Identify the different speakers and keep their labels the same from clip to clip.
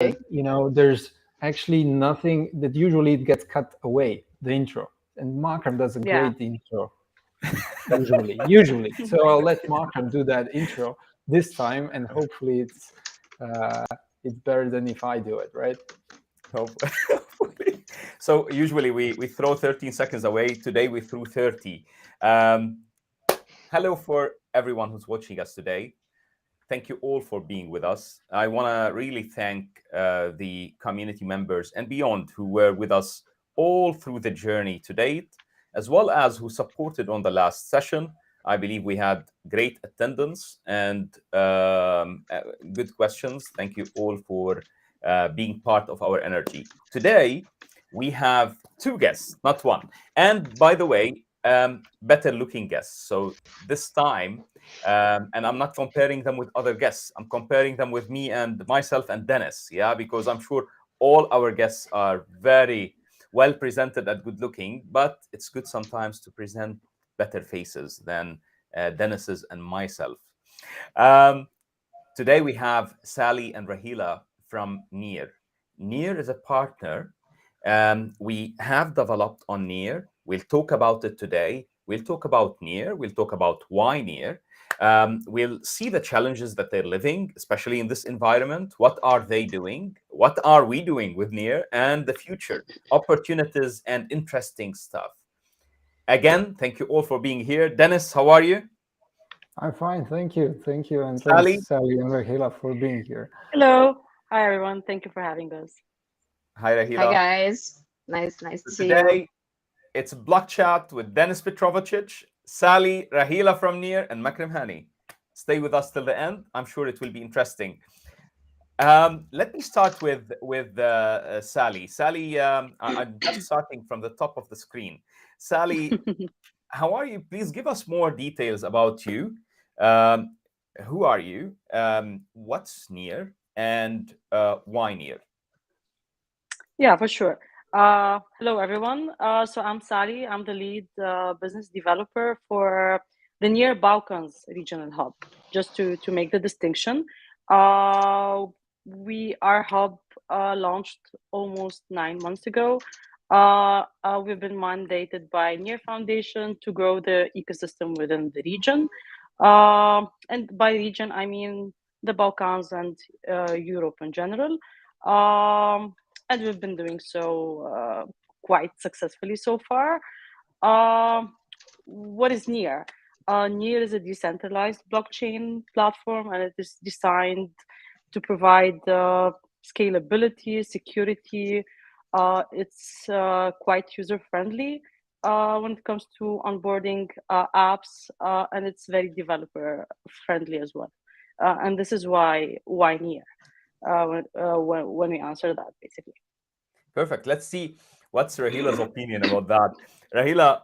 Speaker 1: there's actually nothing that usually it gets cut away, the intro. And Makram does a great intro, usually. So I'll let Makram do that intro this time, and hopefully it's better than if I do it, right?
Speaker 2: Hopefully. So usually we throw 13 seconds away. Today we threw 30. Hello for everyone who's watching us today. Thank you all for being with us. I want to really thank the community members and beyond who were with us all through the journey to date, as well as who supported on the last session. I believe we had great attendance and good questions. Thank you all for being part of our energy. Today, we have two guests, not one. And by the way, better looking guests. So this time, and I'm not comparing them with other guests. I'm comparing them with me and myself and Denis, because I'm sure all our guests are very well presented and good looking, but it's good sometimes to present better faces than Denis's and myself. Today we have Sally and Rahela from NEAR. NEAR is a partner we have developed on NEAR. We'll talk about it today. We'll talk about NEAR. We'll talk about why NEAR. We'll see the challenges that they're living, especially in this environment. What are they doing? What are we doing with NEAR? And the future, opportunities, and interesting stuff. Again, thank you all for being here. Denis, how are you?
Speaker 1: I'm fine, thank you. Thank you, and
Speaker 2: Sally?
Speaker 1: thanks, Sally and Rahela, for being here.
Speaker 3: Hello. Hi, everyone. Thank you for having us.
Speaker 2: Hi, Rahela.
Speaker 4: Hi, guys. Nice to see you.
Speaker 2: Today, it's Block Chat with Denis Petrovcic, Sally, Rahela from NEAR, and Makram Hani. Stay with us till the end. I'm sure it will be interesting. Let me start with Sally. Sally, I'm just starting from the top of the screen. Sally, how are you? Please give us more details about you. Who are you? What's NEAR? And why NEAR?
Speaker 3: Yeah, for sure. Hello, everyone. So I'm Sally. I'm the lead business developer for the NEAR Balkans Regional Hub. Just to make the distinction, our hub launched almost 9 months ago. We've been mandated by NEAR Foundation to grow the ecosystem within the region. And by region, I mean the Balkans and Europe in general. And we've been doing so quite successfully so far. What is NEAR? NEAR is a decentralized blockchain platform, and it is designed to provide scalability, security. It's quite user-friendly when it comes to onboarding apps, and it's very developer-friendly as well. And this is why NEAR. When we answer that, basically.
Speaker 2: Perfect. Let's see what's Rahela's opinion about that. Rahela,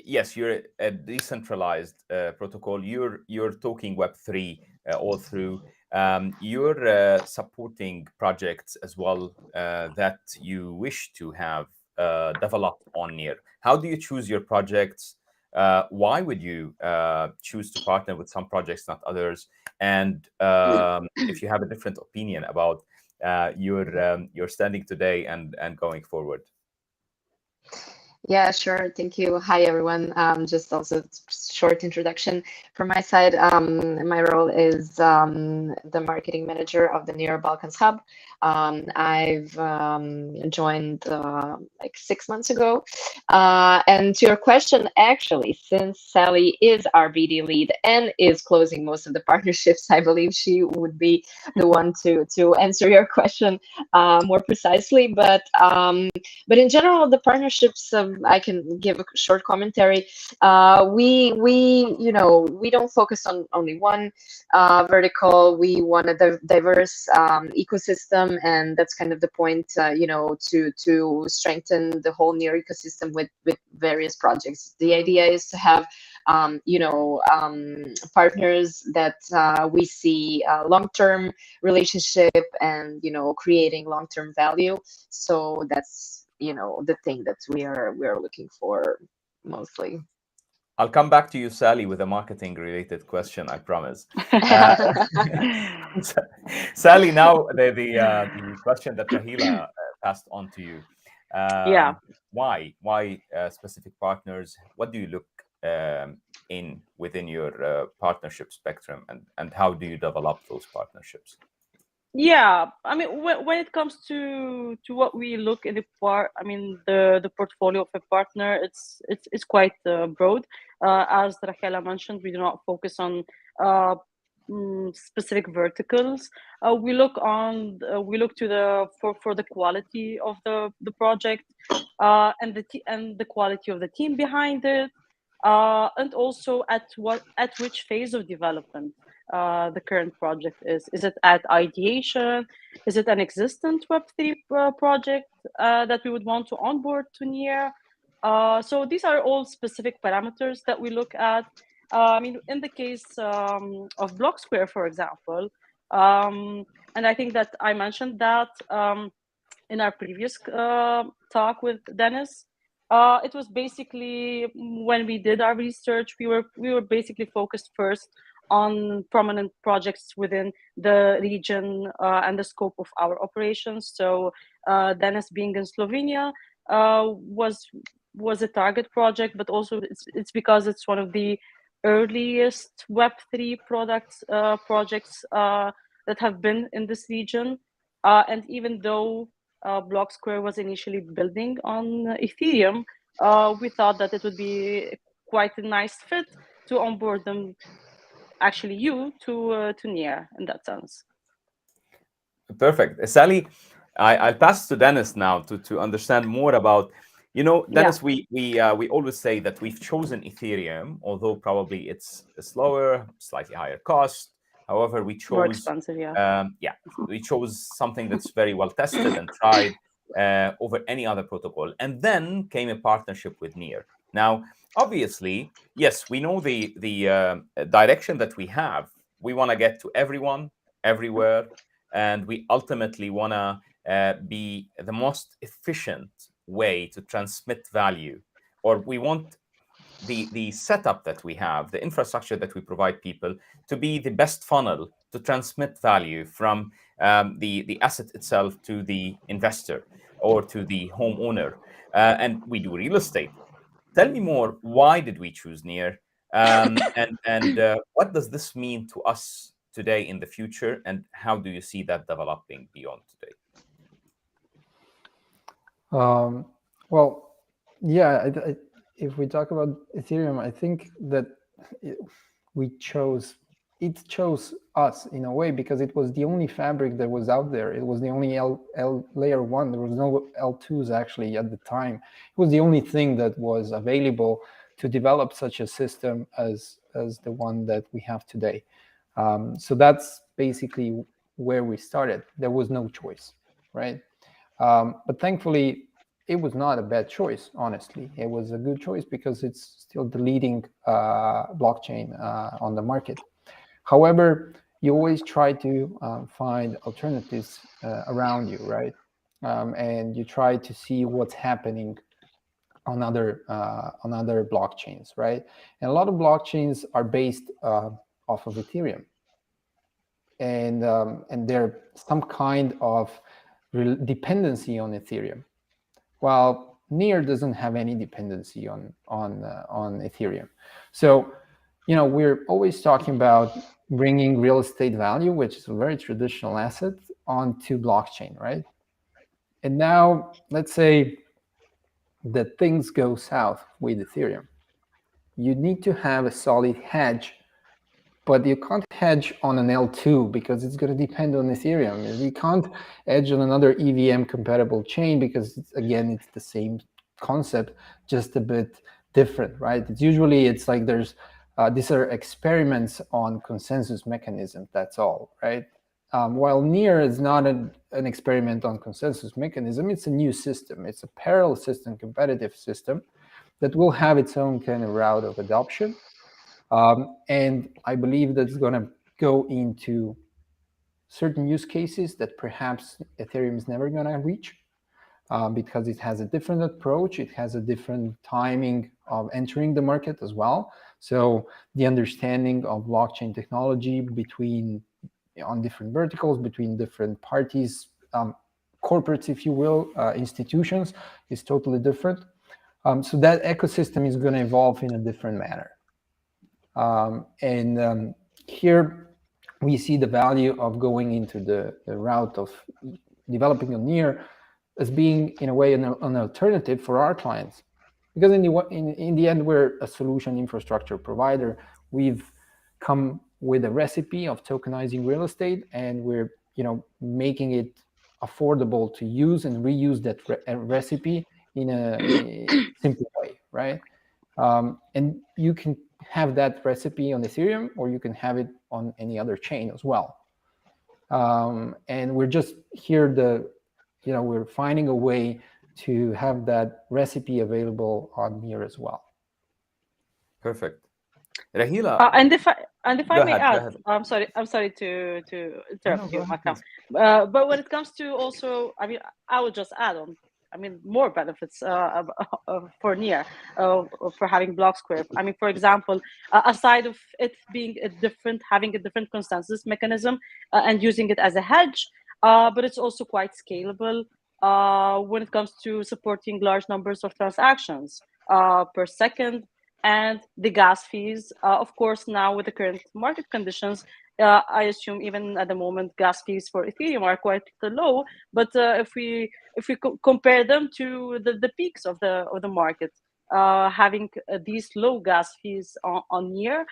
Speaker 2: yes, you're a decentralized protocol. You're talking Web3 all through. You're supporting projects as well that you wish to have developed on NEAR. How do you choose your projects? Why would you choose to partner with some projects, not others? And if you have a different opinion about your standing today and going forward.
Speaker 4: Yeah, sure. Thank you. Hi, everyone. Just also short introduction from my side. My role is the marketing manager of the NEAR Balkans Hub. I've joined like 6 months ago. And to your question, actually, since Sally is our BD lead and is closing most of the partnerships, I believe she would be the one to answer your question more precisely. But in general, the partnerships, I can give a short commentary. We don't focus on only one vertical. We want a diverse ecosystem, and that's kind of the point, to strengthen the whole NEAR ecosystem with various projects. The idea is to have partners that we see a long-term relationship and creating long-term value. So that's the thing that we are looking for mostly.
Speaker 2: I'll come back to you, Sally, with a marketing-related question, I promise. Sally, now the question that Rahela passed on to you.
Speaker 3: Yeah.
Speaker 2: Why specific partners? What do you look within your partnership spectrum, and how do you develop those partnerships?
Speaker 3: Yeah, I mean, when it comes to what we look in the the portfolio of a partner, it's quite broad. As Rahela mentioned, we do not focus on specific verticals. We look to the quality of the project, and the quality of the team behind it, and also at which phase of development the current project is. Is it at ideation? Is it an existent Web3 project that we would want to onboard to NEAR? So these are all specific parameters that we look at. I mean, in the case of Blocksquare, for example, and I think that I mentioned that in our previous talk with Denis. It was basically, when we did our research, we were basically focused first on prominent projects within the region and the scope of our operations. So Denis, being in Slovenia, was a target project, but also it's because it's one of the earliest Web3 projects that have been in this region. And even though Blocksquare was initially building on Ethereum, we thought that it would be quite a nice fit to onboard them, actually to NEAR in that sense.
Speaker 2: Perfect. Sally, I'll pass to Denis now to understand more about, Denis, yeah. we always say that we've chosen Ethereum, although probably it's slower, slightly higher cost. However, we chose
Speaker 3: more expensive, yeah.
Speaker 2: We chose something that's very well tested and tried over any other protocol. And then came a partnership with NEAR. Now, obviously, yes, we know the direction that we have. We want to get to everyone, everywhere, and we ultimately want to be the most efficient way to transmit value, or we want the setup that we have, the infrastructure that we provide people, to be the best funnel to transmit value from the asset itself to the investor or to the homeowner. And we do real estate. Tell me more. Why did we choose NEAR? And what does this mean to us today in the future? And how do you see that developing beyond today?
Speaker 1: Well, yeah, if we talk about Ethereum, I think that it chose us in a way because it was the only fabric that was out there. It was the only L layer 1. There was no L2s actually at the time. It was the only thing that was available to develop such a system as the one that we have today. So that's basically where we started. There was no choice, right? But thankfully, it was not a bad choice, honestly. It was a good choice because it's still the leading blockchain on the market. However, you always try to find alternatives around you, right? And you try to see what's happening on other blockchains, right? And a lot of blockchains are based off of Ethereum, and they're some kind of dependency on Ethereum. While NEAR doesn't have any dependency on Ethereum. So, we're always talking about bringing real estate value, which is a very traditional asset, onto blockchain, right? And now, let's say that things go south with Ethereum. You need to have a solid hedge, but you can't hedge on an L2 because it's going to depend on Ethereum. You can't hedge on another EVM compatible chain because it's the same concept, just a bit different, right? It's like there's these are experiments on consensus mechanism. That's all, right? While NEAR is not an experiment on consensus mechanism, it's a new system. It's a parallel system, competitive system that will have its own kind of route of adoption. And I believe that's going to go into certain use cases that perhaps Ethereum is never going to reach. because it has a different approach. It has a different timing of entering the market as well. So the understanding of blockchain technology on different verticals, between different parties, corporates, if you will, institutions, is totally different. So that ecosystem is going to evolve in a different manner. Here we see the value of going into the route of developing a NEAR as being, in a way, an alternative for our clients. Because in the end, we're a solution infrastructure provider. We've come with a recipe of tokenizing real estate, and we're making it affordable to use and reuse that recipe in a simple way, right? And you can have that recipe on Ethereum, or you can have it on any other chain as well. And we're just here we're finding a way to have that recipe available on NEAR as well.
Speaker 2: Perfect. Rahela,
Speaker 3: and if I may
Speaker 2: ahead,
Speaker 3: add, I'm sorry to interrupt you, Makram. But when it comes to also, I would just add on, more benefits for NEAR, for having Blocksquare. For example, aside of it being having a different consensus mechanism and using it as a hedge, but it's also quite scalable when it comes to supporting large numbers of transactions per second. And the gas fees, of course, now with the current market conditions, I assume even at the moment, gas fees for Ethereum are quite low. But if we compare them to the peaks of the market, having these low gas fees on NEAR,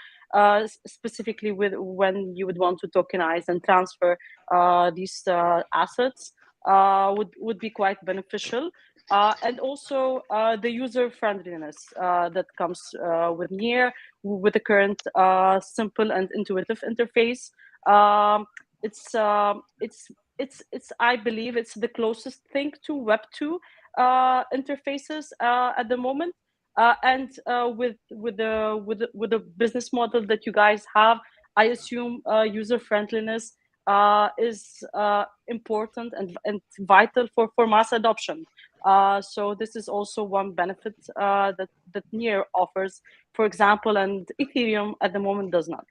Speaker 3: specifically when you would want to tokenize and transfer these assets, would be quite beneficial. And also the user friendliness that comes with NEAR, with the current simple and intuitive interface. It's I believe it's the closest thing to Web2 interfaces at the moment. And with the business model that you guys have, I assume user friendliness is important and vital for mass adoption. So this is also one benefit that NEAR offers, for example, and Ethereum at the moment does not.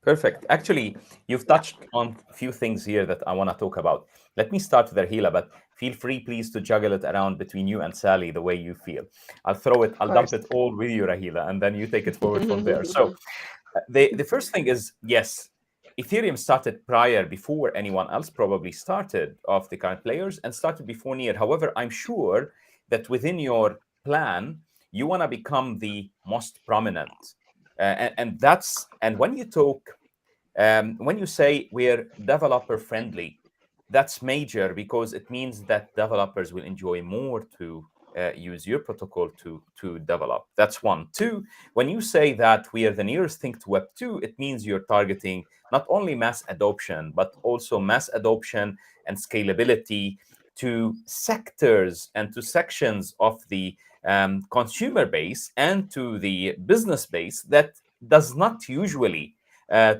Speaker 2: Perfect. Actually, you've touched on a few things here that I want to talk about. Let me start with Rahela, but feel free, please, to juggle it around between you and Sally the way you feel. I'll dump it all with you, Rahela, and then you take it forward from there. So the first thing is, yes, Ethereum started before anyone else probably started of the current players, and started before NEAR. However, I'm sure that within your plan, you want to become the most prominent. And when you talk, when you say we're developer friendly, that's major, because it means that developers will enjoy more to use your protocol to develop. That's one. Two, when you say that we are the nearest thing to Web2, it means you're targeting not only mass adoption, but also mass adoption and scalability to sectors and to sections of the consumer base and to the business base that does not usually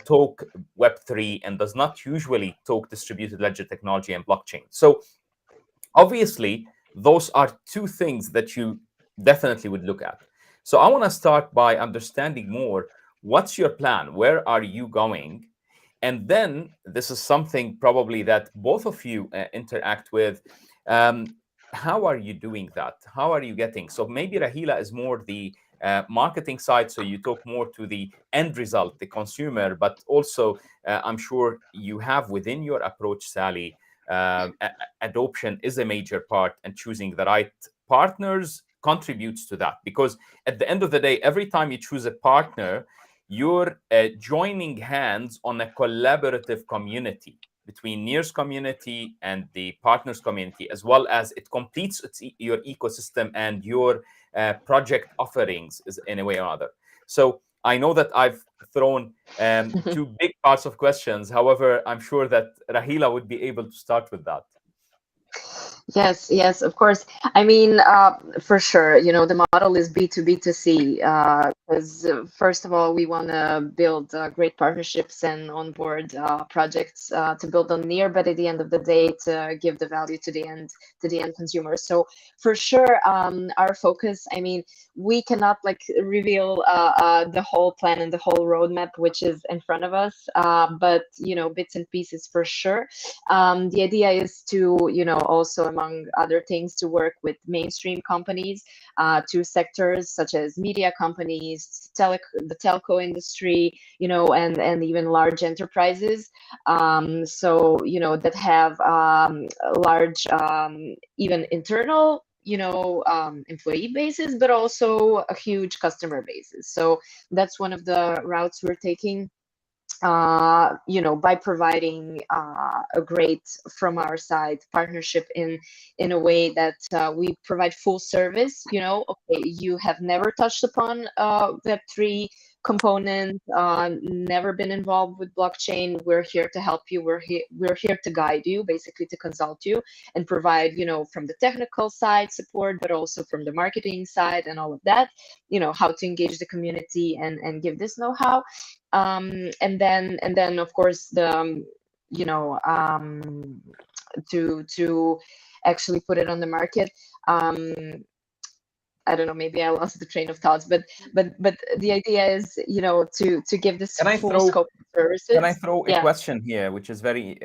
Speaker 2: talk Web3 and does not usually talk distributed ledger technology and blockchain. So obviously, those are two things that you definitely would look at. So I want to start by understanding more, what's your plan? Where are you going? And then this is something probably that both of you interact with. How are you doing that? How are you getting? So maybe Rahela is more the marketing side, so you talk more to the end result, the consumer, but also I'm sure you have within your approach, Sally, adoption is a major part, and choosing the right partners contributes to that, because at the end of the day, every time you choose a partner, you're joining hands on a collaborative community between NEAR's community and the partners community, as well as it completes your ecosystem and your project offerings in a way or another. So I know that I've thrown two big parts of questions. However, I'm sure that Rahela would be able to start with that.
Speaker 4: Yes, yes, of course. I mean, for sure, you know, the model is B2B2C, because first of all, we want to build great partnerships and onboard projects to build on NEAR, but at the end of the day, to give the value to the end consumer. So for sure, our focus, I mean, we cannot like reveal the whole plan and the whole roadmap, which is in front of us, but you know, bits and pieces for sure. The idea is to, you know, also among other things, to work with mainstream companies, to sectors such as media companies, the telco industry, you know, and even large enterprises. So, you know, that have large, even internal, you know, employee bases, but also a huge customer bases. So that's one of the routes we're taking, you know, by providing a great, from our side, partnership in a way that we provide full service. You know, okay, you have never touched upon Web3 component, never been involved with blockchain. We're here to help you. We're here to guide you, basically to consult you and provide, you know, from the technical side support, but also from the marketing side and all of that, you know, how to engage the community and give this know-how. And then of course the you know, to actually put it on the market. I don't know, maybe I lost the train of thoughts, but the idea is, you know, to give this full scope of services.
Speaker 2: Can I throw a question here, which is very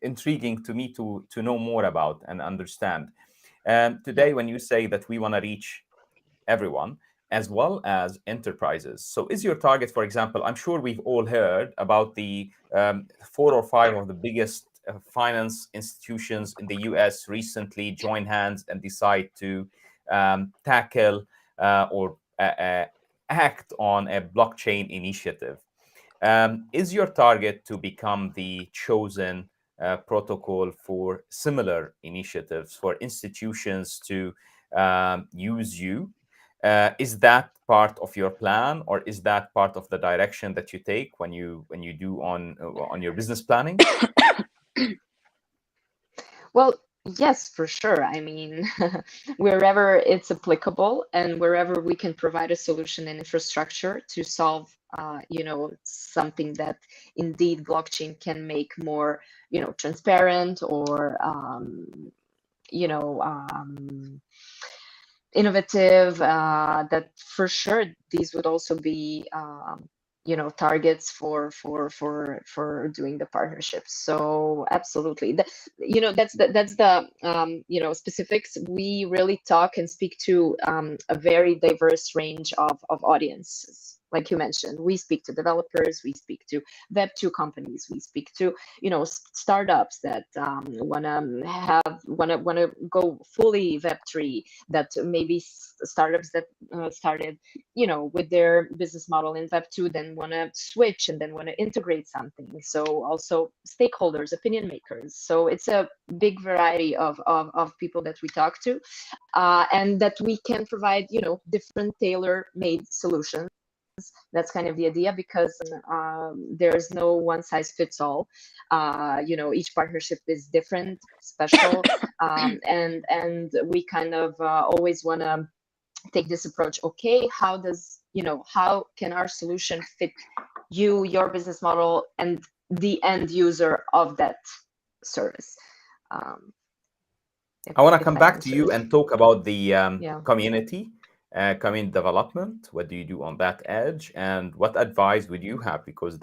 Speaker 2: intriguing to me to know more about and understand? Today, when you say that we want to reach everyone as well as enterprises, so is your target, for example, I'm sure we've all heard about the 4 or 5 of the biggest finance institutions in the US recently join hands and decide to tackle or act on a blockchain initiative. Is your target to become the chosen protocol for similar initiatives, for institutions to use you? Is that part of your plan, or is that part of the direction that you take when you do on your business planning?
Speaker 4: Well, yes, for sure. I mean, wherever it's applicable and wherever we can provide a solution and infrastructure to solve, you know, something that indeed blockchain can make more, you know, transparent or, you know, innovative, that for sure these would also be, you know, targets for doing the partnerships. So absolutely, you know, that's the you know, specifics. We really talk and speak to a very diverse range of audiences. Like you mentioned, we speak to developers, we speak to Web2 companies, we speak to, you know, startups that want to go fully Web3, that maybe startups that started, you know, with their business model in Web2, then want to switch and then want to integrate something. So also stakeholders, opinion makers. So it's a big variety of people that we talk to, and that we can provide, you know, different tailor-made solutions. That's kind of the idea, because there's no one size fits all. You know, each partnership is different, special, and we kind of always want to take this approach. Okay, how does, you know, how can our solution fit you, your business model, and the end user of that service?
Speaker 2: I want to come back to you and talk about the community development. What do you do on that edge, and what advice would you have? Because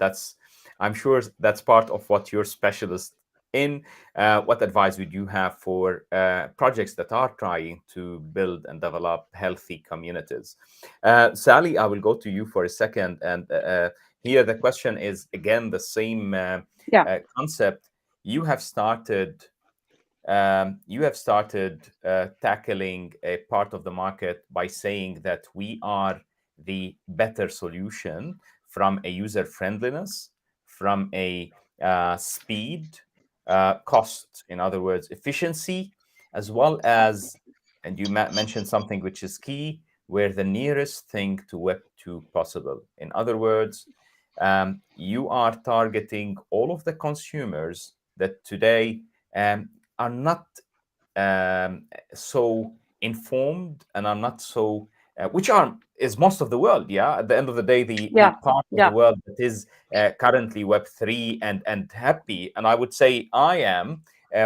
Speaker 2: I'm sure that's part of what you're specialist in. What advice would you have for projects that are trying to build and develop healthy communities? Sally, I will go to you for a second. And here the question is, again, the same concept. You have started tackling a part of the market by saying that we are the better solution from a user friendliness, from a speed, cost, in other words, efficiency, as well as, and you mentioned something which is key, we're the nearest thing to Web2 possible. In other words, you are targeting all of the consumers that today are not so informed, and I'm not so, which is most of the world. Yeah, at the end of the day, the part of the world that is currently Web3 and happy. And I would say I am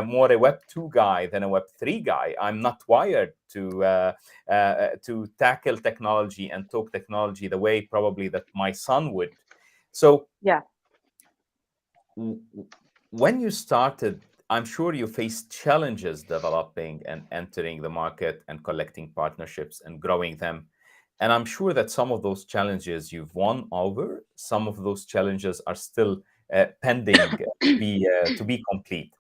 Speaker 2: more a Web2 guy than a Web3 guy. I'm not wired to tackle technology and talk technology the way probably that my son would. So when you started, I'm sure you faced challenges developing and entering the market and collecting partnerships and growing them. And I'm sure that some of those challenges you've won over, some of those challenges are still pending to be complete.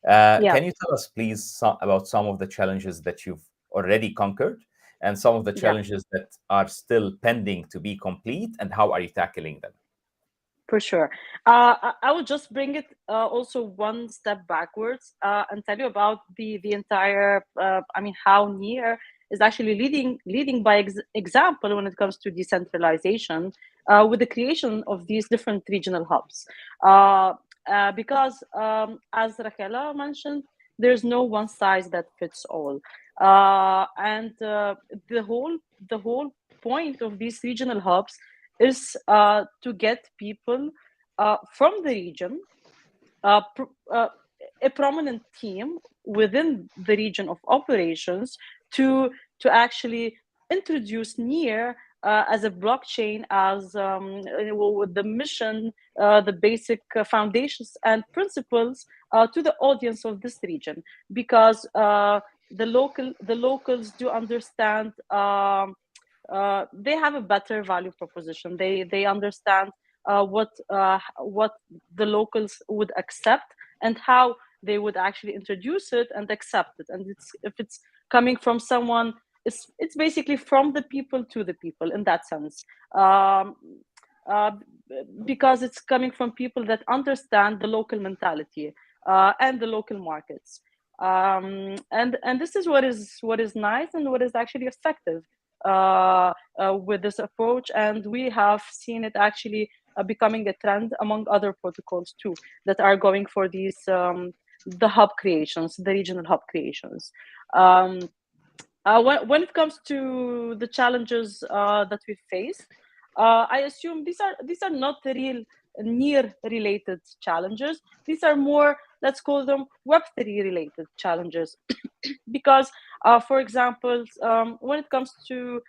Speaker 2: Can you tell us, please, about some of the challenges that you've already conquered and some of the challenges that are still pending to be complete, and how are you tackling them?
Speaker 3: For sure. I would just bring it also one step backwards and tell you about the entire, how NEAR is actually leading by example when it comes to decentralization with the creation of these different regional hubs. Because as Rahela mentioned, there's no one size that fits all. And the whole point of these regional hubs is to get people from the region, a prominent team within the region of operations to actually introduce NEAR as a blockchain, as with the mission, the basic foundations and principles to the audience of this region, because the locals do understand. They have a better value proposition. They understand what the locals would accept and how they would actually introduce it and accept it. And if it's coming from someone, it's basically from the people to the people in that sense, because it's coming from people that understand the local mentality and the local markets. And this is what is nice and what is actually effective with this approach, and we have seen it actually becoming a trend among other protocols too that are going for these the hub creations, the regional hub creations. When it comes to the challenges that we face, I assume these are not the real NEAR related challenges. These are more, let's call them Web3 related challenges. Because, for example, when it comes to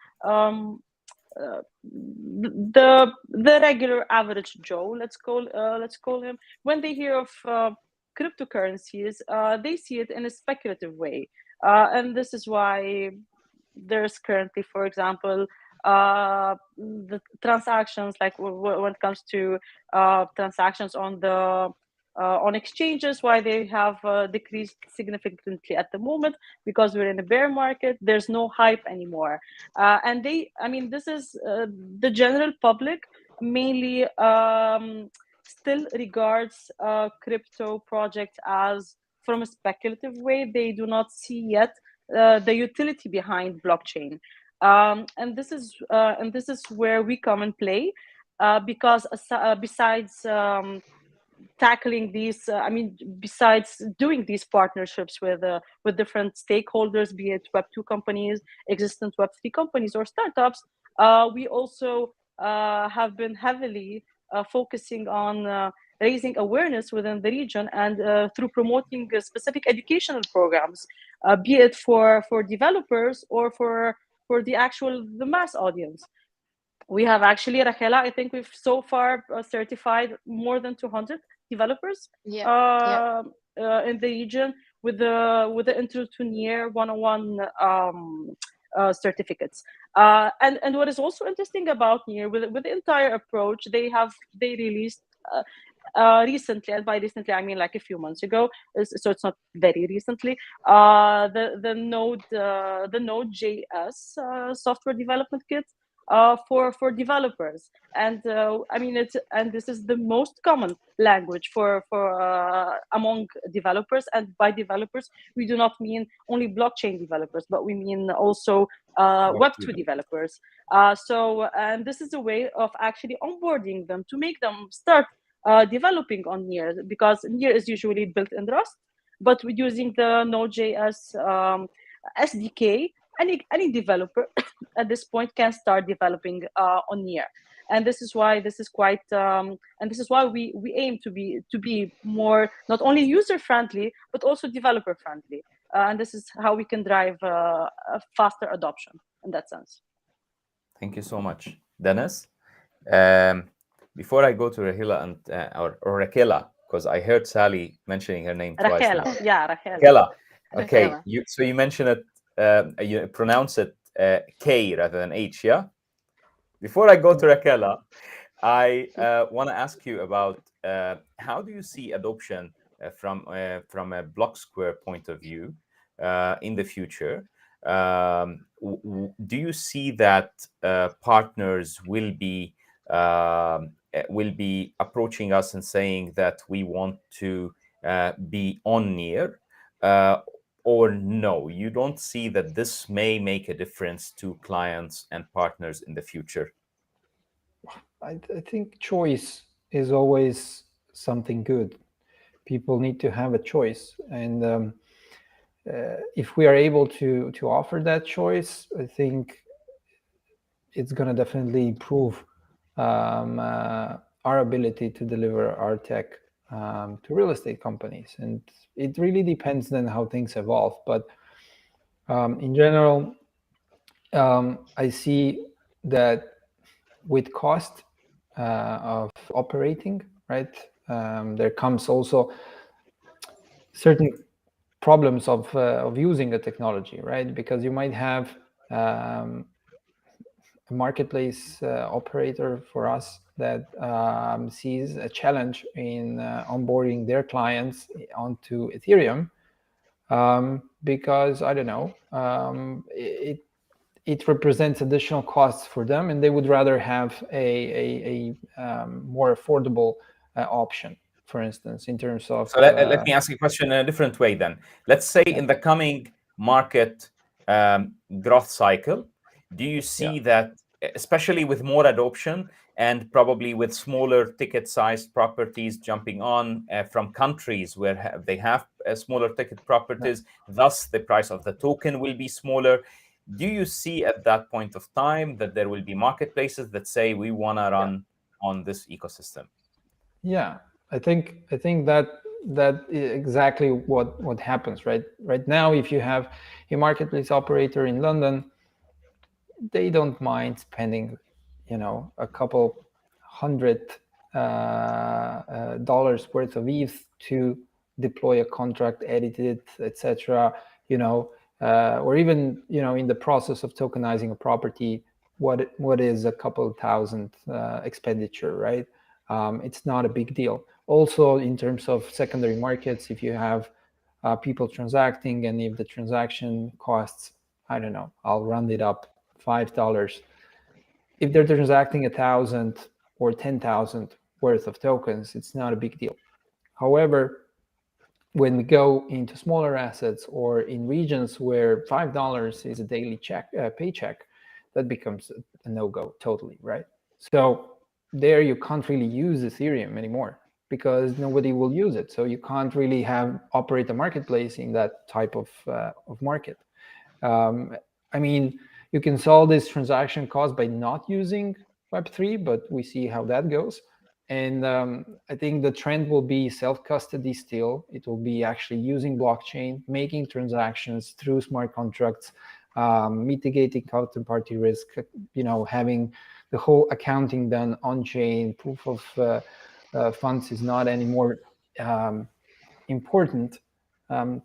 Speaker 3: the regular average Joe, let's call him, when they hear of cryptocurrencies, they see it in a speculative way, and this is why there's currently, for example, the transactions, like when it comes to transactions on the on exchanges, why they have decreased significantly at the moment, because we're in a bear market. There's no hype anymore, and this is the general public mainly still regards crypto projects as from a speculative way. They do not see yet the utility behind blockchain, and this is where we come and play, because besides tackling these, besides doing these partnerships with different stakeholders, be it Web2 companies, existent Web3 companies, or startups, we also have been heavily focusing on raising awareness within the region, and through promoting specific educational programs, be it for developers or for the mass audience. We have actually, Rahela, I think we've so far certified more than 200 developers in the region with the Intro to NEAR 101 certificates. And what is also interesting about NEAR, with the entire approach, they released recently, and by recently I mean like a few months ago, so it's not very recently, the Node.js software development kit for developers, and this is the most common language for among developers, and by developers we do not mean only blockchain developers, but we mean also Web2 developers. And this is a way of actually onboarding them to make them start developing on NEAR, because NEAR is usually built in Rust, but with using the Node.js SDK, any developer at this point can start developing on NEAR. And this is why this is quite, and this is why we aim to be more not only user friendly but also developer friendly. And this is how we can drive a faster adoption in that sense.
Speaker 2: Thank you so much, Denis. Before I go to Rahela and or Rahela, because I heard Sally mentioning her name twice.
Speaker 3: Rahela, yeah, Rahela.
Speaker 2: Rahela. Okay,
Speaker 4: Rahela.
Speaker 2: So you mentioned it. You pronounce it K rather than H, yeah? Before I go to Rahela, I want to ask you about how do you see adoption from a Blocksquare point of view in the future? Do you see that partners will be approaching us and saying that we want to be on NEAR? Or no, you don't see that this may make a difference to clients and partners in the future?
Speaker 1: I think choice is always something good. People need to have a choice, and if we are able to offer that choice, I think it's going to definitely improve our ability to deliver our tech to real estate companies. And it really depends then how things evolve. But in general, I see that with cost of operating, right, there comes also certain problems of using a technology, right? Because you might have a marketplace operator for us that sees a challenge in onboarding their clients onto Ethereum because, I don't know, it represents additional costs for them, and they would rather have a more affordable option, for instance, in terms of...
Speaker 2: So let me ask you a question in a different way then. Let's say in the coming market growth cycle, do you see that, especially with more adoption and probably with smaller ticket sized properties jumping on from countries where they have smaller ticket properties, thus the price of the token will be smaller? Do you see at that point of time that there will be marketplaces that say we want to run on this ecosystem?
Speaker 1: Yeah, I think that is exactly what happens, right? Right now, if you have a marketplace operator in London, they don't mind spending, a couple $100 worth of ETH to deploy a contract, edit it, etc. Or even in the process of tokenizing a property, what is a couple thousand expenditure, right? It's not a big deal. Also, in terms of secondary markets, if you have people transacting, and if the transaction costs, I don't know, I'll round it up, $5. If they're transacting 1,000 or 10,000 worth of tokens, it's not a big deal. However, when we go into smaller assets or in regions where $5 is a daily paycheck, that becomes a no-go totally, right? So there you can't really use Ethereum anymore because nobody will use it. So you can't really operate a marketplace in that type of market. I mean, you can solve this transaction cost by not using Web3, but we see how that goes. And I think the trend will be self-custody still. It will be actually using blockchain, making transactions through smart contracts, mitigating counterparty risk, having the whole accounting done on-chain. Proof of funds is not anymore important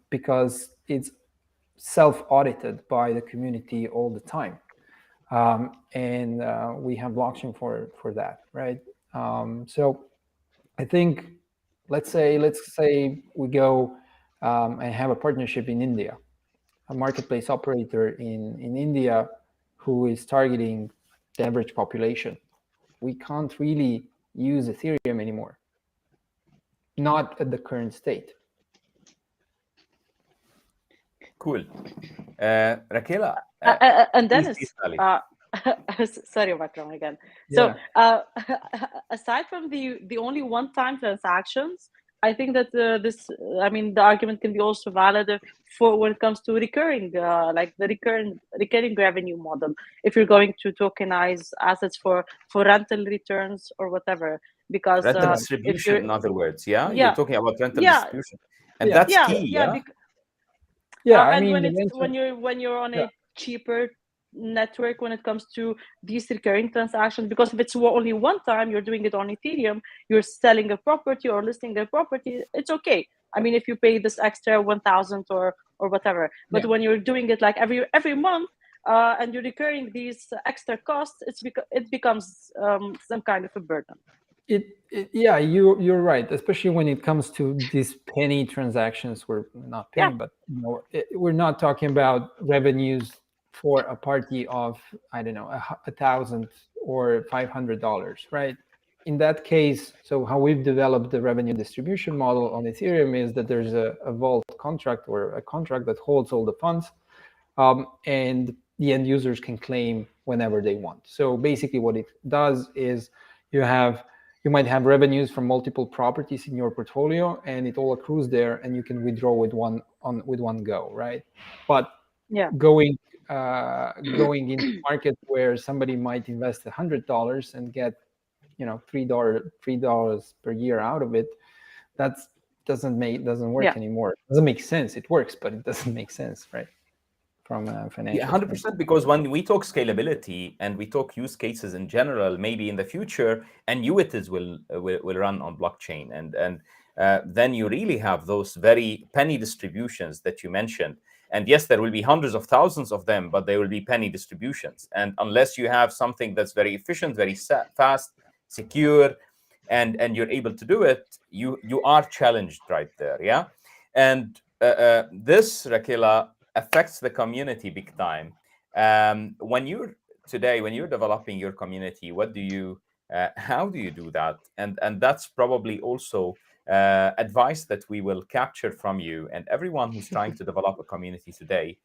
Speaker 1: because it's self-audited by the community all the time. And we have blockchain for that, right? So I think, let's say we go and have a partnership in India, a marketplace operator in India who is targeting the average population. We can't really use Ethereum anymore, not at the current state.
Speaker 2: Cool. Rahela.
Speaker 3: And Denis, sorry, Makram again. So aside from the only one-time transactions, I think that the argument can be also valid for when it comes to recurring, like the recurring revenue model. If you're going to tokenize assets for rental returns or whatever, because
Speaker 2: Rental
Speaker 3: if
Speaker 2: distribution,
Speaker 3: you're,
Speaker 2: in other words, yeah? You're
Speaker 3: yeah,
Speaker 2: talking about rental
Speaker 3: yeah,
Speaker 2: distribution. And
Speaker 1: Yeah.
Speaker 2: that's
Speaker 3: yeah,
Speaker 2: key,
Speaker 3: yeah,
Speaker 2: yeah?
Speaker 1: Yeah, I
Speaker 3: and
Speaker 1: mean,
Speaker 3: when you're on
Speaker 1: yeah.
Speaker 3: a cheaper network when it comes to these recurring transactions, because if it's only one time you're doing it on Ethereum, you're selling a property or listing a property, it's okay. I mean, if you pay this extra 1,000 or whatever, but when you're doing it like every month, and you're recurring these extra costs, it becomes some kind of a burden.
Speaker 1: Yeah, you're right, especially when it comes to these penny transactions. We're not penny, but we're not talking about revenues for a party of, I don't know, $1,000 or $500, right? In that case, so how we've developed the revenue distribution model on Ethereum is that there's a vault contract or a contract that holds all the funds, and the end users can claim whenever they want. So basically what it does is you might have revenues from multiple properties in your portfolio, and it all accrues there, and you can withdraw with one go, right? But going into market where somebody might invest $100 and get $3 per year out of it, that doesn't work anymore. It doesn't make sense. It works, but it doesn't make sense, right? From a financial
Speaker 2: 100%, because when we talk scalability and we talk use cases in general, maybe in the future annuities will run on blockchain, and then you really have those very penny distributions that you mentioned. And yes, there will be hundreds of thousands of them, but they will be penny distributions. And unless you have something that's very efficient, very fast, secure, and you're able to do it, you are challenged right there, yeah. And this, Rahela, affects the community big time. When you're developing your community, how do you do that? And that's probably also advice that we will capture from you, and everyone who's trying to develop a community today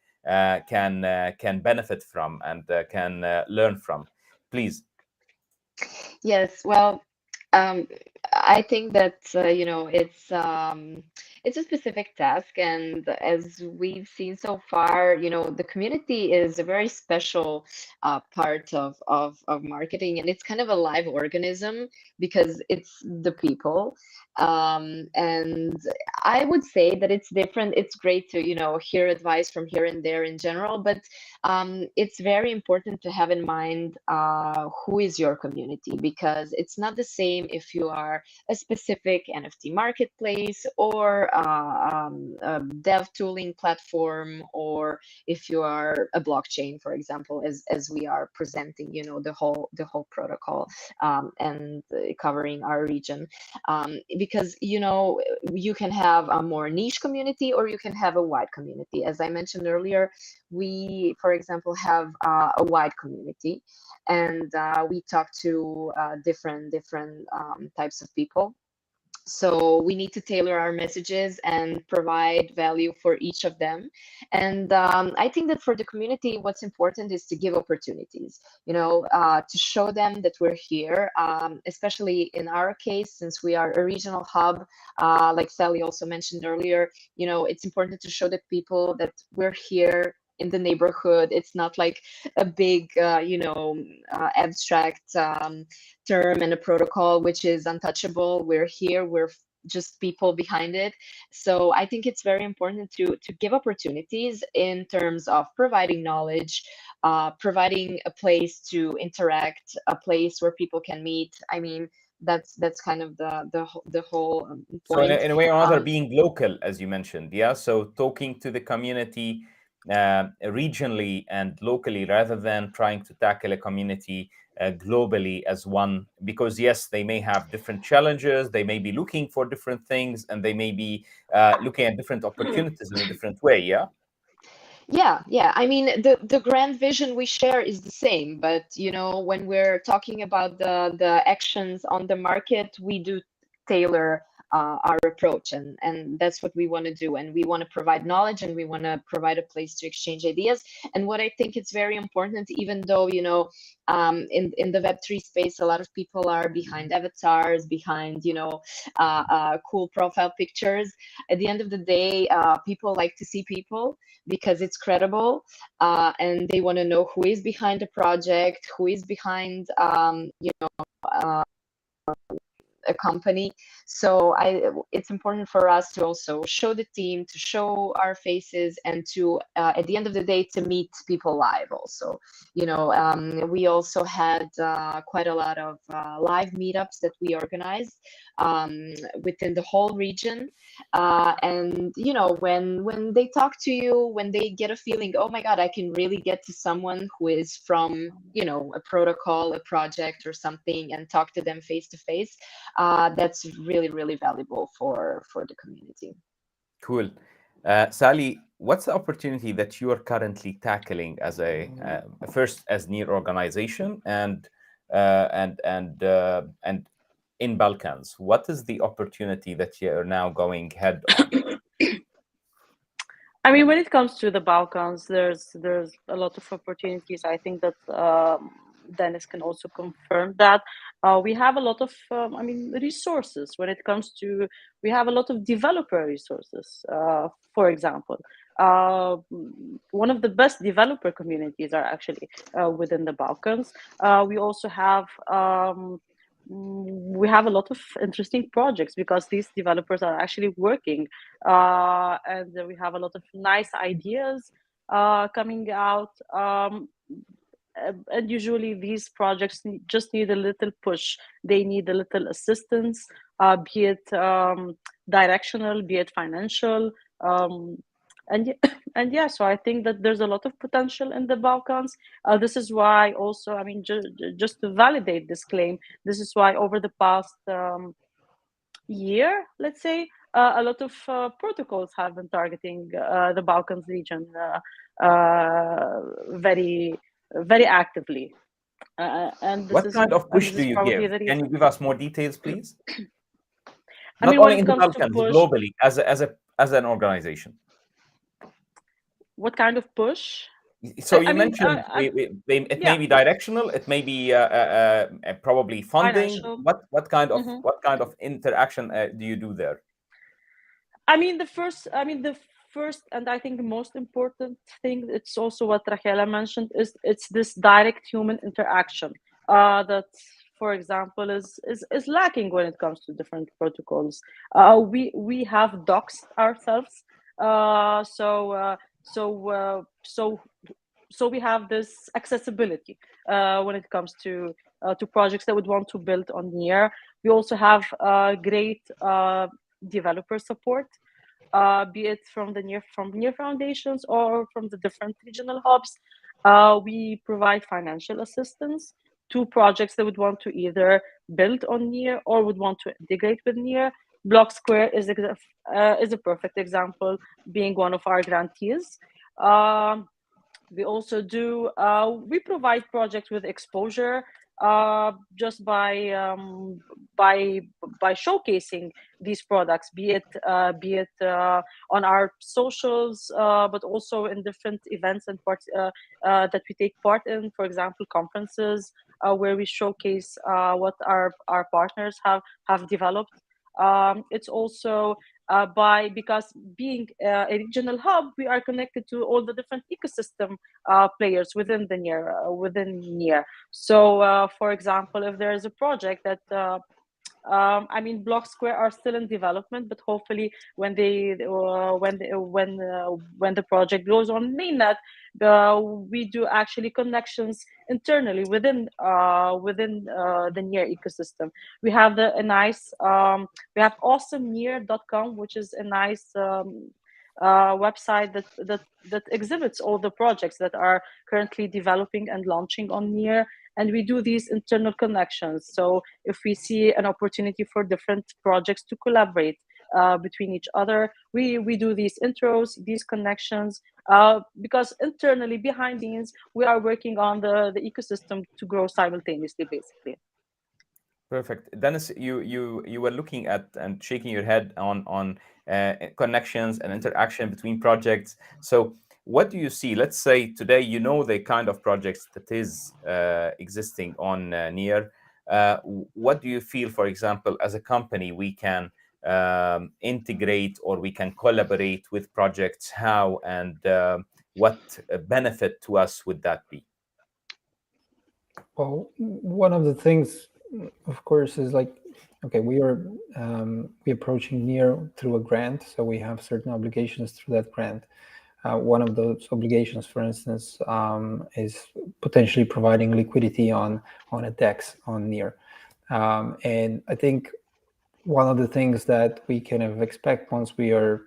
Speaker 2: can benefit from and can learn from. Please.
Speaker 4: Yes, well, I think that it's a specific task, and as we've seen so far, the community is a very special part of marketing, and it's kind of a live organism because it's the people. And I would say that it's different. It's great to hear advice from here and there in general, but it's very important to have in mind who is your community, because it's not the same if you are a specific NFT marketplace or a dev tooling platform, or if you are a blockchain, for example, as we are presenting, the whole protocol and covering our region, because you can have a more niche community or you can have a wide community. As I mentioned earlier, we, for example, have a wide community, and we talk to different types of people. So we need to tailor our messages and provide value for each of them. And I think that for the community, what's important is to give opportunities, to show them that we're here, especially in our case, since we are a regional hub, like Sally also mentioned earlier, it's important to show the people that we're here in the neighborhood. It's not like a big, abstract term and a protocol which is untouchable. We're here. We're just people behind it. So I think it's very important to give opportunities in terms of providing knowledge, providing a place to interact, a place where people can meet. I mean, that's kind of the whole point.
Speaker 2: So in a way or another, being local, as you mentioned, yeah. So talking to the community regionally and locally, rather than trying to tackle a community globally as one, because yes, they may have different challenges, they may be looking for different things, and they may be looking at different opportunities in a different way.
Speaker 4: Yeah. I mean, the grand vision we share is the same, but when we're talking about the actions on the market, we do tailor our approach, and that's what we want to do. And we want to provide knowledge, and we want to provide a place to exchange ideas. And what I think it's very important, even though, you know, in the Web3 space, a lot of people are behind avatars, behind, you know, cool profile pictures. At the end of the day, people like to see people because it's credible, and they want to know who is behind the project, who is behind, you know, a company. So it's important for us to also show the team, to show our faces, and to at the end of the day, to meet people live also. You know, we also had quite a lot of live meetups that we organized within the whole region, and you know, when they talk to you, when they get a feeling, oh my god, I can really get to someone who is from, you know, a protocol, a project or something, and talk to them face to face, that's really, really valuable for the community.
Speaker 2: Cool. Sally, what's the opportunity that you are currently tackling as a first as NEAR organization, and in Balkans? What is the opportunity that you are now going head on?
Speaker 3: I mean, when it comes to the Balkans, there's a lot of opportunities. I think that Denis can also confirm that. We have a lot of, I mean, resources when it comes to, we have a lot of developer resources, for example. One of the best developer communities are actually within the Balkans. We also have a lot of interesting projects because these developers are actually working, and we have a lot of nice ideas coming out. And usually these projects just need a little push. They need a little assistance, be it directional, be it financial. And yeah, so I think that there's a lot of potential in the Balkans. This is why also, I mean, just to validate this claim, this is why over the past year, let's say, a lot of protocols have been targeting the Balkans region very, very actively. And
Speaker 2: what kind of push do you give? Can you give us more details, please? Not only in the Balkans, globally, as an organization.
Speaker 3: What kind of push?
Speaker 2: So you mentioned it may be directional. It may be probably funding. What kind of interaction do you do there?
Speaker 3: I mean, the first, and I think the most important thing, it's also what Rahela mentioned, is it's this direct human interaction that, for example, is lacking when it comes to different protocols. We have doxed ourselves, so we have this accessibility when it comes to projects that would want to build on NEAR. We also have great developer support, be it from the NEAR foundations or from the different regional hubs. We provide financial assistance to projects that would want to either build on NEAR or would want to integrate with NEAR. Blocksquare is a perfect example, being one of our grantees. We also do, we provide projects with exposure just by showcasing these products, be it on our socials, but also in different events and parts that we take part in. For example, conferences where we showcase what our partners have developed. It's also because being a regional hub, we are connected to all the different ecosystem players within the NEAR. So, for example, if there is a project that I mean, Blocksquare are still in development, but hopefully when the project goes on mainnet, we do actually connections internally within the NEAR ecosystem. We have we have awesomenear.com, which is a nice website that exhibits all the projects that are currently developing and launching on NEAR. And we do these internal connections. So if we see an opportunity for different projects to collaborate between each other, we do these intros, these connections, because internally, behind the scenes, we are working on the ecosystem to grow simultaneously, basically.
Speaker 2: Perfect. Dennis, you were looking at and shaking your head on connections and interaction between projects. So what do you see? Let's say today, you know, the kind of projects that is existing on NEAR. What do you feel, for example, as a company, we can integrate or we can collaborate with projects? How and what benefit to us would that be?
Speaker 1: Well, one of the things, of course, is like, okay, we are we approaching NEAR through a grant, so we have certain obligations through that grant. One of those obligations, for instance, is potentially providing liquidity on a DEX on NEAR. And I think one of the things that we kind of expect once we are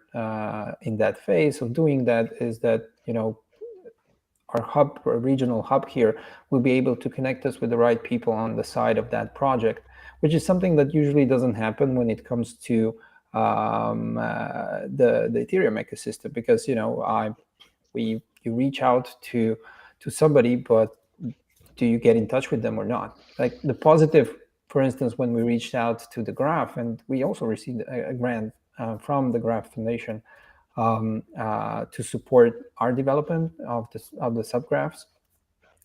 Speaker 1: in that phase of doing that is that, you know, our hub, our regional hub here, will be able to connect us with the right people on the side of that project, which is something that usually doesn't happen when it comes to the Ethereum ecosystem, because, you know, you reach out to somebody, but do you get in touch with them or not? Like the positive, for instance, when we reached out to the Graph, and we also received a grant from the Graph Foundation to support our development of the subgraphs.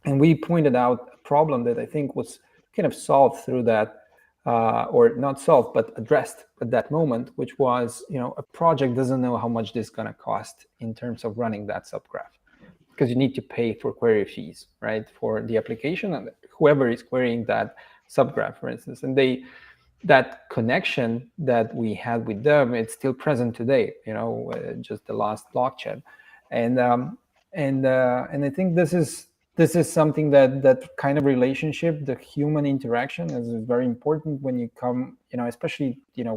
Speaker 1: And we pointed out a problem that I think was kind of solved through that, or not solved, but addressed at that moment, which was, you know, a project doesn't know how much this is going to cost in terms of running that subgraph, because you need to pay for query fees, right, for the application and whoever is querying that subgraph, for instance. And that connection that we had with them, it's still present today, you know, just the last blockchain. And I think this is something that kind of relationship, the human interaction, is very important when you come, you know, especially, you know,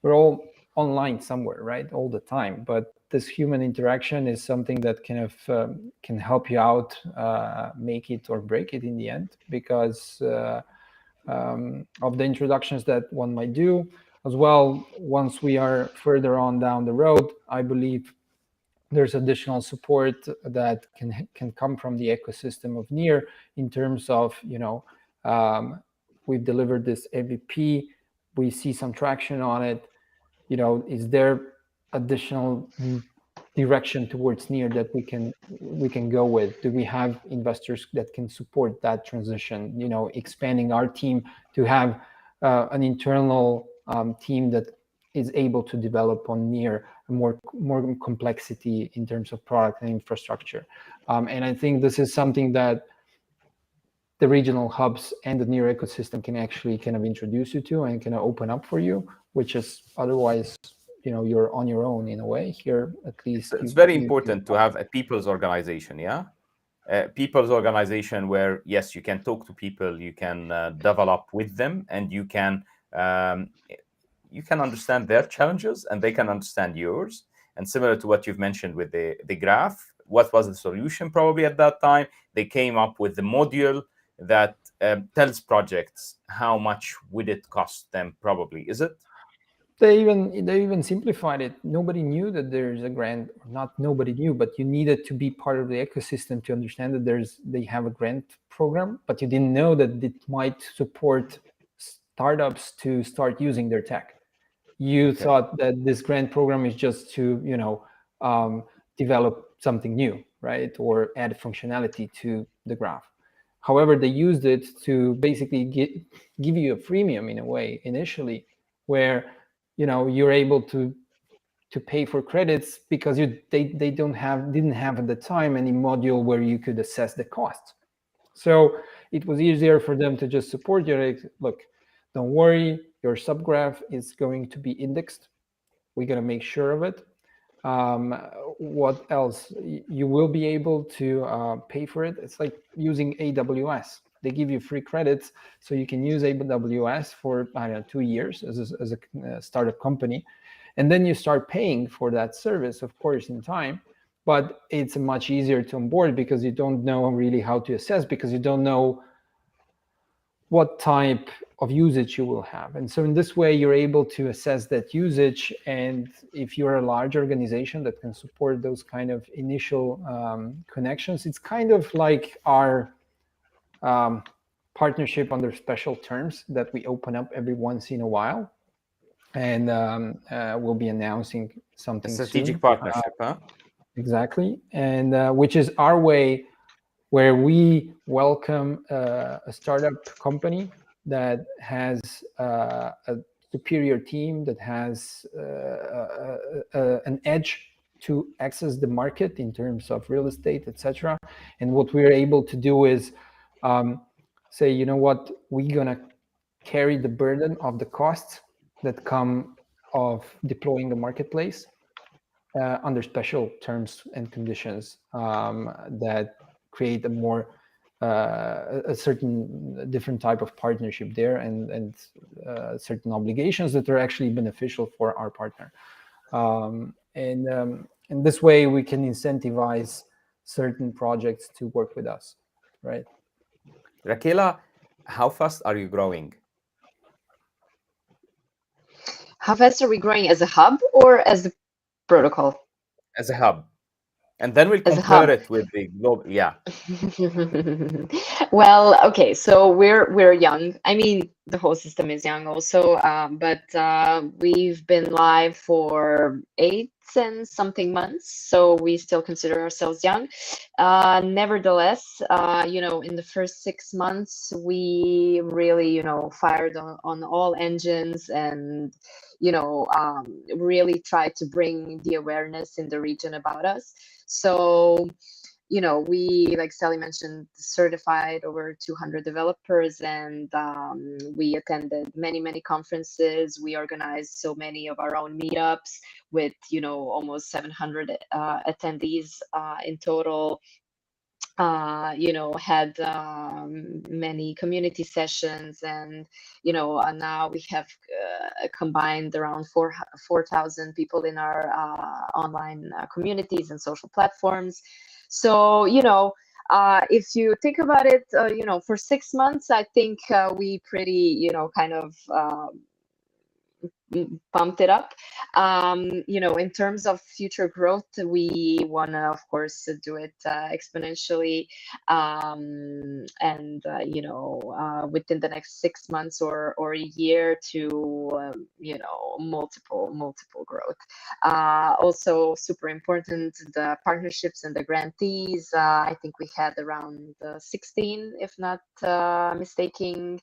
Speaker 1: we're all online somewhere, right, all the time, but this human interaction is something that kind of can help you out, make it or break it in the end, because of the introductions that one might do as well. Once we are further on down the road, I believe there's additional support that can come from the ecosystem of NEAR in terms of, you know, we've delivered this MVP, we see some traction on it, you know, is there additional direction towards NEAR that we can go with? Do we have investors that can support that transition? You know, expanding our team to have an internal team that is able to develop on NEAR more complexity in terms of product and infrastructure. And I think this is something that the regional hubs and the NEAR ecosystem can actually kind of introduce you to and kind of open up for you, which is otherwise, you know, you're on your own in a way. Here, at least
Speaker 2: it's very important to have a people's organization. Yeah, people's organization where, yes, you can talk to people, you can develop with them, and you can understand their challenges and they can understand yours. And similar to what you've mentioned with the graph, what was the solution probably at that time? They came up with the module that tells projects how much would it cost them probably, is it?
Speaker 1: They even simplified it. Nobody knew that there's a grant, or not nobody knew, but you needed to be part of the ecosystem to understand that they have a grant program, but you didn't know that it might support startups to start using their tech. You thought that this grant program is just to, you know, develop something new, right, or add functionality to the graph. However, they used it to basically give you a freemium in a way initially, where, you know, you're able to pay for credits because they didn't have at the time any module where you could assess the costs. So it was easier for them to just support you. Look, don't worry, your subgraph is going to be indexed. We're going to make sure of it. What else? You will be able to pay for it. It's like using AWS. They give you free credits, so you can use AWS for, I don't know, 2 years as a startup company. And then you start paying for that service, of course, in time. But it's much easier to onboard because you don't know really how to assess, because you don't know what type of usage you will have. And so in this way, you're able to assess that usage. And if you're a large organization that can support those kind of initial connections, it's kind of like our partnership under special terms that we open up every once in a while, and we'll be announcing something
Speaker 2: a strategic
Speaker 1: soon.
Speaker 2: partnership, huh?
Speaker 1: Exactly, and which is our way where we welcome a startup company that has a superior team, that has an edge to access the market in terms of real estate, etc. And what we're able to do is say, you know what, we're gonna carry the burden of the costs that come of deploying the marketplace under special terms and conditions that create a more a certain different type of partnership there, and certain obligations that are actually beneficial for our partner. And this way we can incentivize certain projects to work with us, right?
Speaker 2: Rahela, how fast are you growing?
Speaker 4: How fast are we growing as a hub or as a protocol?
Speaker 2: As a hub. And then we'll compare it with the global. Yeah.
Speaker 4: Well, okay, so we're young. I mean, the whole system is young also, but we've been live for 8 and something months, so we still consider ourselves young. Nevertheless, you know, in the first 6 months, we really, you know, fired on all engines, and you know, really tried to bring the awareness in the region about us. So, you know, we, like Sally mentioned, certified over 200 developers, and we attended many conferences. We organized so many of our own meetups with, you know, almost 700 attendees in total. You know, had many community sessions, and you know, now we have combined around 4,000 people in our online communities and social platforms. So, you know, if you think about it, you know, for 6 months, I think we pretty, you know, kind of pumped it up. You know, in terms of future growth, we want to, of course, do it exponentially, and you know, within the next 6 months or a year to you know, multiple growth. Also super important, the partnerships and the grantees. I think we had around 16, if not mistaking,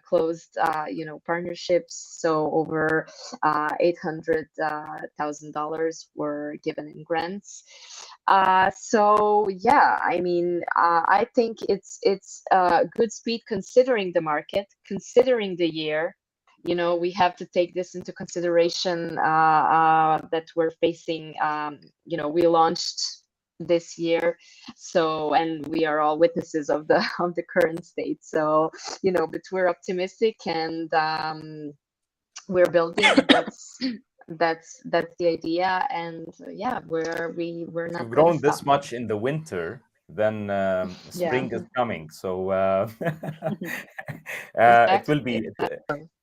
Speaker 4: closed you know, partnerships. So over $800,000 were given in grants. So yeah, I mean, I think it's good speed considering the market, considering the year. You know, we have to take this into consideration that we're facing. You know, we launched this year, so, and we are all witnesses of the current state. So, you know, but we're optimistic, and we're building. That's the idea, and yeah, we're not.
Speaker 2: We've grown this much in the winter, then spring is coming. So
Speaker 4: Exactly.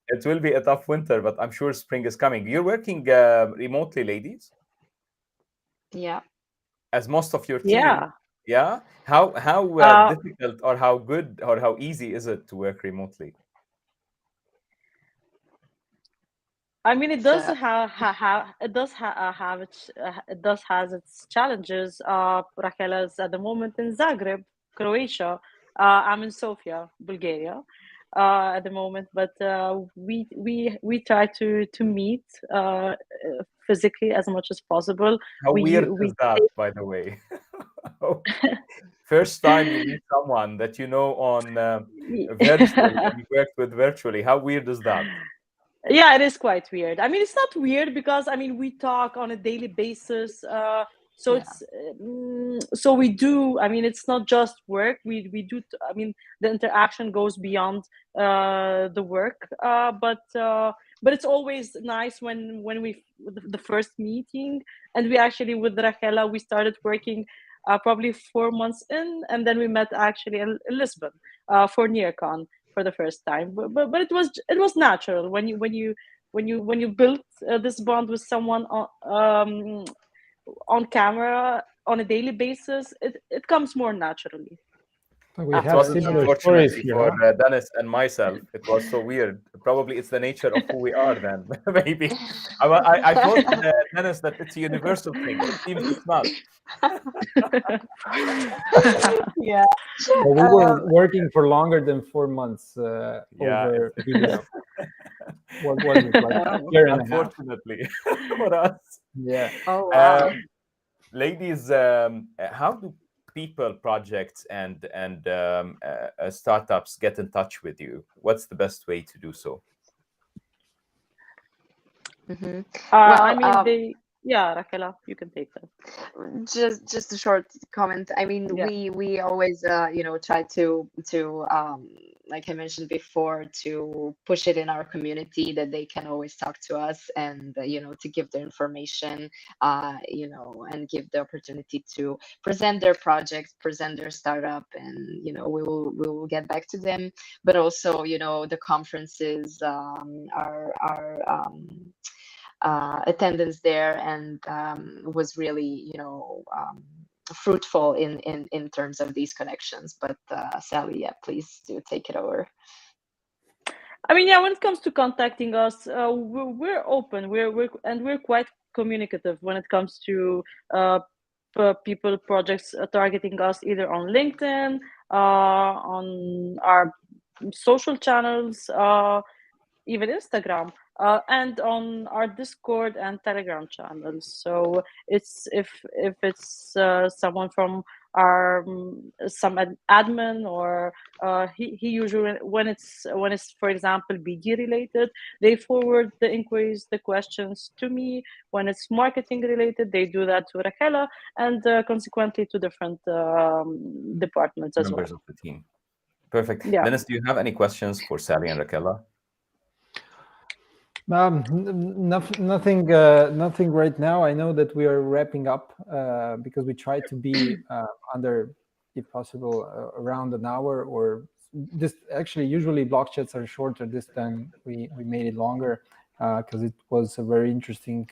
Speaker 2: it will be a tough winter, but I'm sure spring is coming. You're working remotely, ladies?
Speaker 4: Yeah.
Speaker 2: As most of your team? Yeah. How difficult or how good or how easy is it to work remotely?
Speaker 3: I mean, it does has its challenges. Rahela is at the moment in Zagreb, Croatia. I'm in Sofia, Bulgaria, at the moment. But we try to meet physically as much as possible.
Speaker 2: How weird is that, by the way? First time you meet someone that you know on virtual and you worked with virtually. How weird is that?
Speaker 3: Yeah, it is quite weird. I mean, it's not weird because I mean we talk on a daily basis. So it's so we do. I mean, it's not just work. We do. I mean, the interaction goes beyond the work. But it's always nice when we the first meeting, and we actually with Rahela we started working probably 4 months in, and then we met actually in Lisbon for NEARCon for the first time. But it was natural when you build this bond with someone on camera on a daily basis. It comes more naturally.
Speaker 1: We have similar stories here.
Speaker 2: For Denis and myself, it was so weird. Probably it's the nature of who we are then, maybe. I thought, Denis, that it's a universal thing. It seems it's not.
Speaker 4: Yeah.
Speaker 1: But we were working for longer than 4 months over video. What was it, like a year and a half?
Speaker 2: Unfortunately for us.
Speaker 1: Yeah.
Speaker 4: Oh, wow.
Speaker 2: Ladies, how do people, projects, and startups get in touch with you? What's the best way to do so?
Speaker 4: Mm-hmm.
Speaker 3: I mean, Rahela, you can take that.
Speaker 4: Just a short comment. I mean, we always try to like I mentioned before, to push it in our community that they can always talk to us, and to give their information, and give the opportunity to present their projects, present their startup, and we will get back to them. But also, the conferences are attendance there, and was really fruitful in terms of these connections. But Sally, please do take it over.
Speaker 3: I mean, when it comes to contacting us, we're open. We're quite communicative when it comes to people, projects targeting us either on LinkedIn, on our social channels, even Instagram, and on our Discord and Telegram channels. So it's if it's someone from our some admin, or he usually, when it's for example BD related, they forward the inquiries, the questions to me. When it's marketing related, they do that to Rahela, and consequently to different departments as
Speaker 2: Members
Speaker 3: well.
Speaker 2: of the team. Perfect.
Speaker 3: Yeah.
Speaker 2: Denis, do you have any questions for Sally and Rahela?
Speaker 1: Nothing right now. I know that we are wrapping up because we try to be under, if possible, around an hour, or this. Actually, usually block chats are shorter. This time we made it longer because it was a very interesting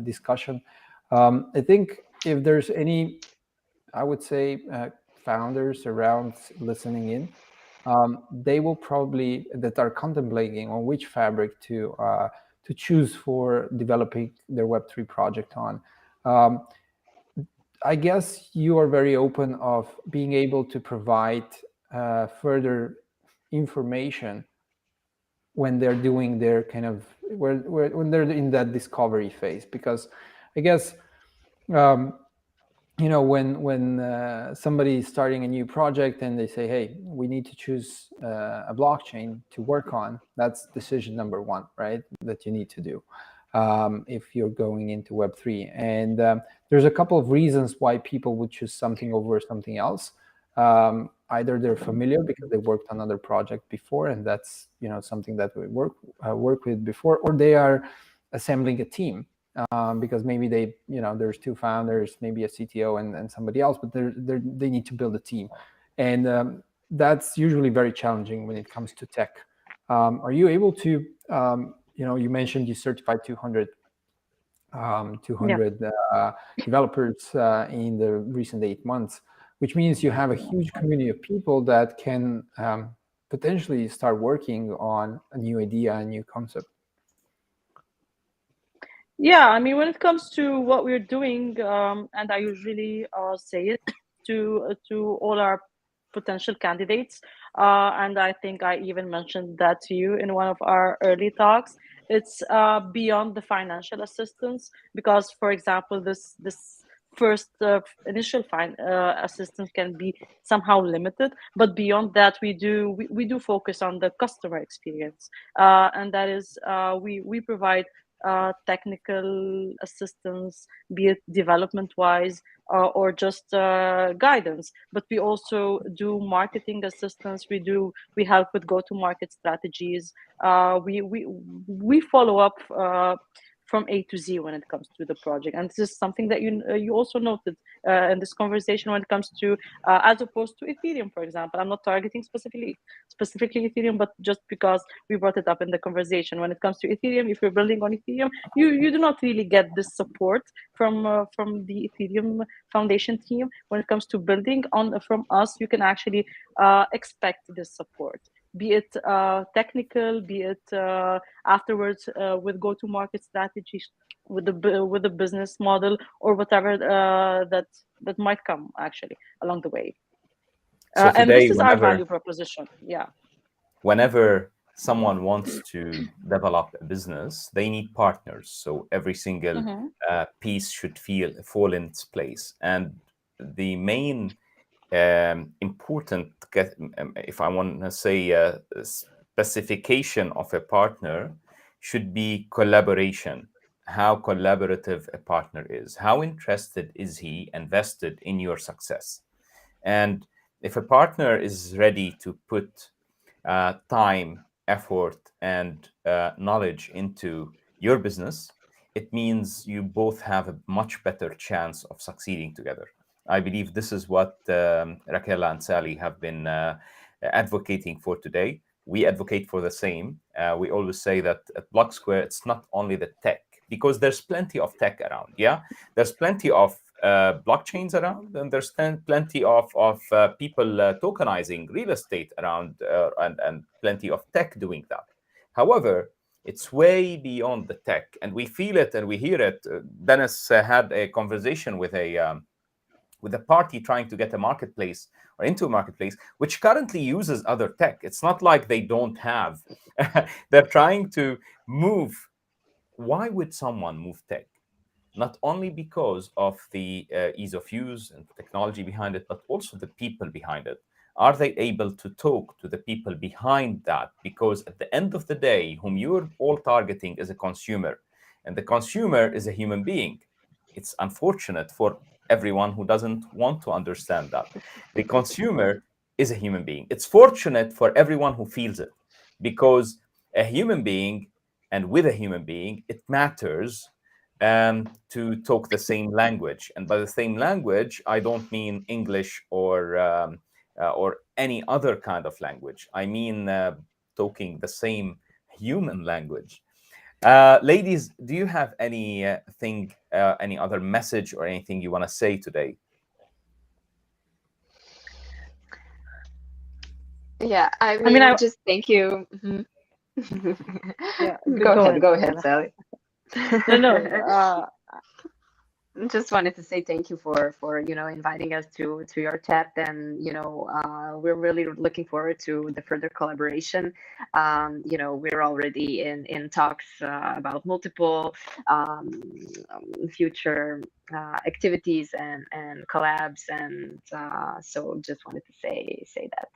Speaker 1: discussion. I think if there's any, I would say, founders around listening in, they will probably, that are contemplating on which fabric to choose for developing their Web3 project on. I guess you are very open of being able to provide further information when they're doing their kind of, when they're in that discovery phase, because I guess when somebody is starting a new project and they say, hey, we need to choose a blockchain to work on, that's decision number one, right, that you need to do if you're going into Web3. And there's a couple of reasons why people would choose something over something else. Either they're familiar because they worked on another project before, and that's something that we work with before, or they are assembling a team. Because maybe they, there's two founders, maybe a CTO and somebody else, but they need to build a team, and that's usually very challenging when it comes to tech. Are you able to, you mentioned you certified 200 developers in the recent 8 months, which means you have a huge community of people that can potentially start working on a new idea, a new concept.
Speaker 3: Yeah, I mean, when it comes to what we're doing, and I usually say it to all our potential candidates, and I think I even mentioned that to you in one of our early talks. It's beyond the financial assistance, because, for example, this first initial assistance can be somehow limited, but beyond that, we do focus on the customer experience, and that is we provide technical assistance, be it development-wise or just guidance. But we also do marketing assistance. We help with go-to-market strategies. We follow up from A to Z when it comes to the project. And this is something that you also noted in this conversation when it comes to, as opposed to Ethereum, for example. I'm not targeting specifically Ethereum, but just because we brought it up in the conversation. When it comes to Ethereum, if you're building on Ethereum, you do not really get this support from the Ethereum Foundation team. When it comes to building from us, you can actually expect this support, be it technical, be it afterwards with go-to-market strategies, with the business model, or whatever that might come actually along the way.
Speaker 2: So today,
Speaker 3: and this is our value proposition. Yeah.
Speaker 2: Whenever someone wants to develop a business, they need partners. So every single piece should fall in its place. And the main important, if I want to say, specification of a partner should be collaboration. How collaborative a partner is, how interested is he invested in your success. And if a partner is ready to put time, effort, and knowledge into your business, it means you both have a much better chance of succeeding together. I believe this is what Rahela and Sally have been advocating for today. We advocate for the same. We always say that at Blocksquare, it's not only the tech, because there's plenty of tech around. Yeah, there's plenty of blockchains around, and there's plenty of people tokenizing real estate around, and plenty of tech doing that. However, it's way beyond the tech, and we feel it and we hear it. Denis had a conversation with a party trying to get a marketplace or into a marketplace, which currently uses other tech. It's not like they don't have. They're trying to move. Why would someone move tech? Not only because of the ease of use and technology behind it, but also the people behind it. Are they able to talk to the people behind that? Because at the end of the day, whom you're all targeting is a consumer, and the consumer is a human being. It's unfortunate for everyone who doesn't want to understand that. The consumer is a human being. It's fortunate for everyone who feels it, because a human being, and with a human being, it matters to talk the same language. And by the same language, I don't mean English or any other kind of language. I mean talking the same human language. Ladies, do you have any other message or anything you want to say today?
Speaker 4: Yeah, I mean, just thank you.
Speaker 3: Yeah,
Speaker 4: go ahead, Sally.
Speaker 3: No.
Speaker 4: Just wanted to say thank you for inviting us to your chat, and we're really looking forward to the further collaboration. We're already in talks about multiple future activities and collabs, and so just wanted to say that.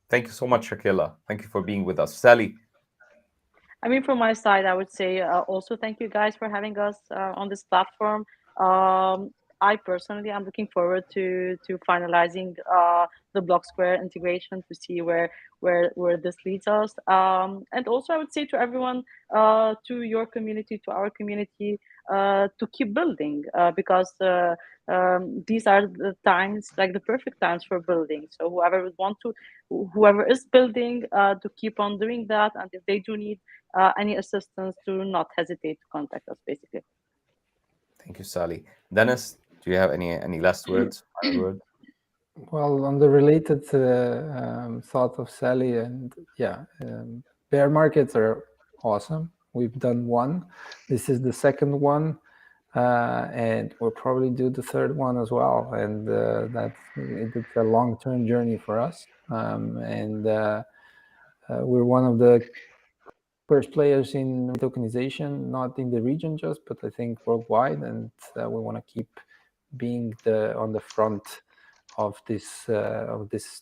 Speaker 2: Thank you so much, Rahela. Thank you for being with us. Sally?
Speaker 3: I mean, from my side, I would say also thank you guys for having us on this platform. I personally am looking forward to finalizing the Blocksquare integration to see where this leads us. And also, I would say to everyone, to your community, to our community, to keep building, because these are the times, like the perfect times for building. So whoever is building, to keep on doing that, and if they do need any assistance, do not hesitate to contact us, basically.
Speaker 2: Thank you, Sally. Denis, do you have any last words? Final word?
Speaker 1: Well, on the related thought of Sally, and bear markets are awesome. We've done one. This is the second one, and we'll probably do the third one as well. And it's a long-term journey for us. And we're one of the first players in tokenization, not in the region just, but I think worldwide. And we want to keep being on the front of this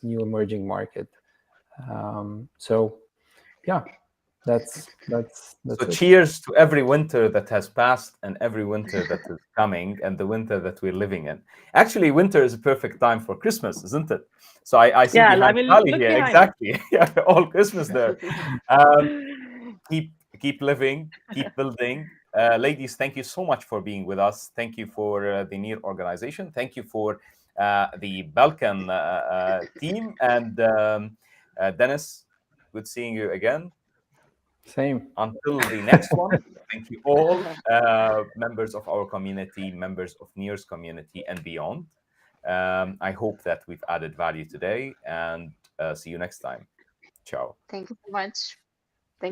Speaker 1: new emerging market. So yeah, that's
Speaker 2: so
Speaker 1: it.
Speaker 2: Cheers to every winter that has passed and every winter that is coming, and the winter that we're living in. Actually, winter is a perfect time for Christmas, isn't it? So I see behind Sally here, exactly. All Christmas there. Keep living, keep building. Ladies, thank you so much for being with us. Thank you for the NEAR organization. Thank you for the Balkan team. And Denis, good seeing you again.
Speaker 1: Same.
Speaker 2: Until the next one, thank you all, members of our community, members of NEAR's community and beyond. I hope that we've added value today, and see you next time. Ciao.
Speaker 4: Thank you so much.